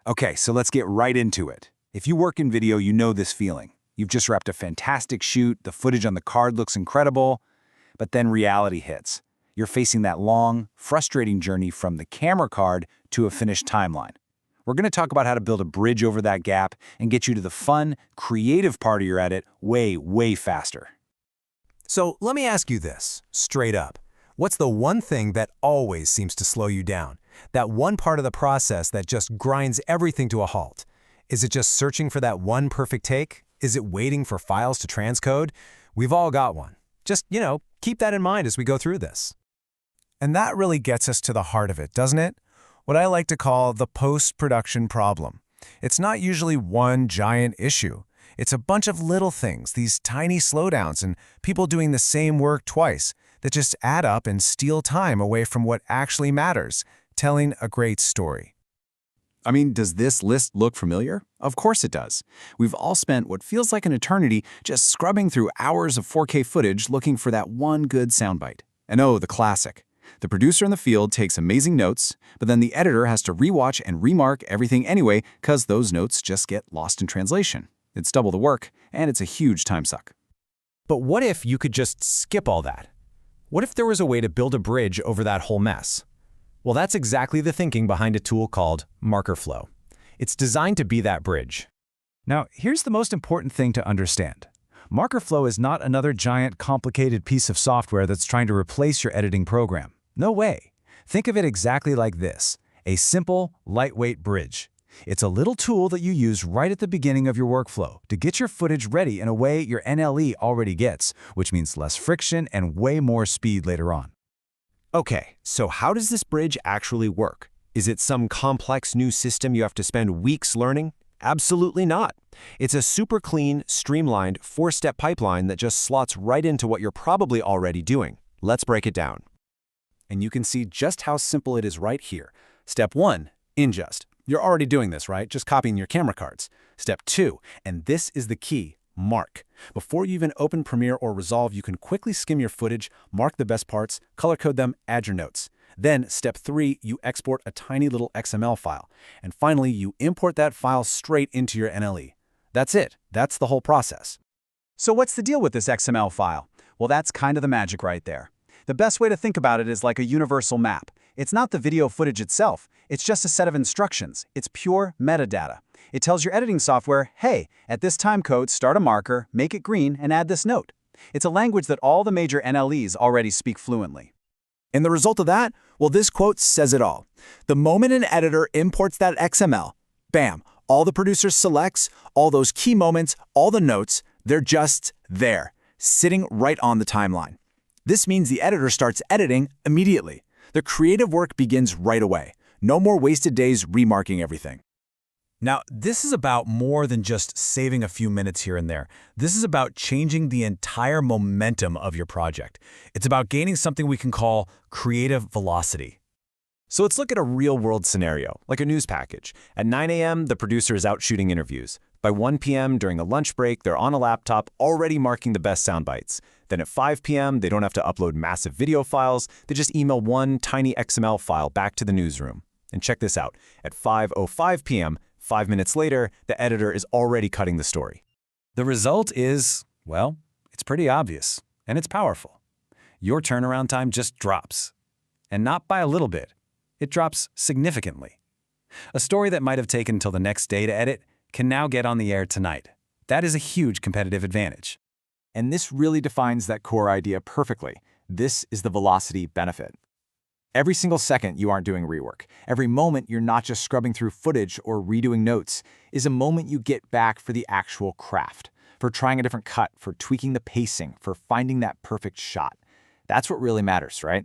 Okay, so let's get right into it. If you work in video, you know this feeling. You've just wrapped a fantastic shoot, the footage on the card looks incredible, but then reality hits. You're facing that long, frustrating journey from the camera card to a finished timeline. We're going to talk about how to build a bridge over that gap and get you to the fun, creative part of your edit way, way faster. So let me ask you this, straight up. What's the one thing that always seems to slow you down? That one part of the process that just grinds everything to a halt? Is it just searching for that one perfect take? Is it waiting for files to transcode? We've all got one. Just, keep that in mind as we go through this. And that really gets us to the heart of it, doesn't it? What I like to call the post-production problem. It's not usually one giant issue. It's a bunch of little things, these tiny slowdowns and people doing the same work twice that just add up and steal time away from what actually matters, telling a great story. I mean, does this list look familiar? Of course it does. We've all spent what feels like an eternity just scrubbing through hours of 4K footage looking for that one good soundbite. And oh, the classic. The producer in the field takes amazing notes, but then the editor has to rewatch and remark everything anyway because those notes just get lost in translation. It's double the work, and it's a huge time suck. But what if you could just skip all that? What if there was a way to build a bridge over that whole mess? Well, that's exactly the thinking behind a tool called Markerflow. It's designed to be that bridge. Now, here's the most important thing to understand. Markerflow is not another giant, complicated piece of software that's trying to replace your editing program. No way. Think of it exactly like this, a simple, lightweight bridge. It's a little tool that you use right at the beginning of your workflow to get your footage ready in a way your NLE already gets, which means less friction and way more speed later on. Okay, so how does this bridge actually work? Is it some complex new system you have to spend weeks learning? Absolutely not. It's a super clean, streamlined, 4-step pipeline that just slots right into what you're probably already doing. Let's break it down. And you can see just how simple it is right here. Step 1, ingest. You're already doing this, right? Just copying your camera cards. Step 2, and this is the key, mark. Before you even open Premiere or Resolve, you can quickly skim your footage, mark the best parts, color code them, add your notes. Then, step 3, you export a tiny little XML file. And finally, you import that file straight into your NLE. That's it. That's the whole process. So what's the deal with this XML file? Well, that's kind of the magic right there. The best way to think about it is like a universal map. It's not the video footage itself. It's just a set of instructions. It's pure metadata. It tells your editing software, hey, at this time code, start a marker, make it green, and add this note. It's a language that all the major NLEs already speak fluently. And the result of that? Well, this quote says it all. The moment an editor imports that XML, bam, all the producer selects, all those key moments, all the notes, they're just there, sitting right on the timeline. This means the editor starts editing immediately. The creative work begins right away. No more wasted days remarking everything. Now, this is about more than just saving a few minutes here and there. This is about changing the entire momentum of your project. It's about gaining something we can call creative velocity. So let's look at a real-world scenario, like a news package. At 9 a.m., the producer is out shooting interviews. By 1 p.m., during a lunch break, they're on a laptop already marking the best sound bites. Then at 5 p.m., they don't have to upload massive video files. They just email one tiny XML file back to the newsroom. And check this out. At 5:05 p.m., 5 minutes later, the editor is already cutting the story. The result is, well, it's pretty obvious, and it's powerful. Your turnaround time just drops. And not by a little bit. It drops significantly. A story that might have taken until the next day to edit can now get on the air tonight. That is a huge competitive advantage. And this really defines that core idea perfectly. This is the velocity benefit. Every single second you aren't doing rework, every moment you're not just scrubbing through footage or redoing notes, is a moment you get back for the actual craft, for trying a different cut, for tweaking the pacing, for finding that perfect shot. That's what really matters, right?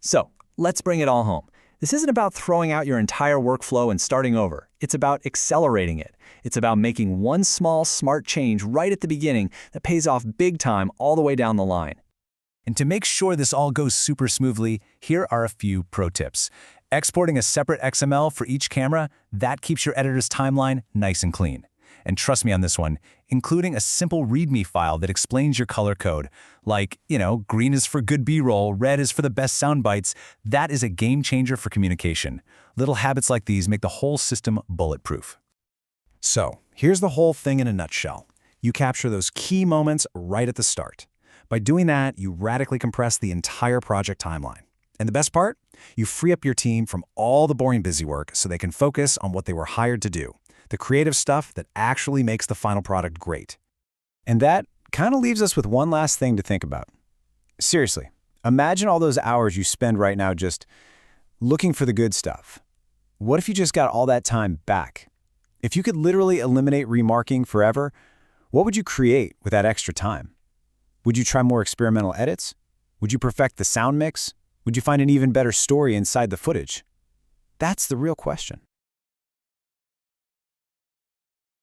So, let's bring it all home. This isn't about throwing out your entire workflow and starting over. It's about accelerating it. It's about making one small, smart change right at the beginning that pays off big time all the way down the line. And to make sure this all goes super smoothly, here are a few pro tips. Exporting a separate XML for each camera, that keeps your editor's timeline nice and clean. And trust me on this one, including a simple README file that explains your color code, like, green is for good B-roll, red is for the best sound bites, that is a game changer for communication. Little habits like these make the whole system bulletproof. So, here's the whole thing in a nutshell. You capture those key moments right at the start. By doing that, you radically compress the entire project timeline. And the best part? You free up your team from all the boring busy work so they can focus on what they were hired to do, the creative stuff that actually makes the final product great. And that kind of leaves us with one last thing to think about. Seriously, imagine all those hours you spend right now just looking for the good stuff. What if you just got all that time back? If you could literally eliminate remarking forever, what would you create with that extra time? Would you try more experimental edits? Would you perfect the sound mix? Would you find an even better story inside the footage? That's the real question.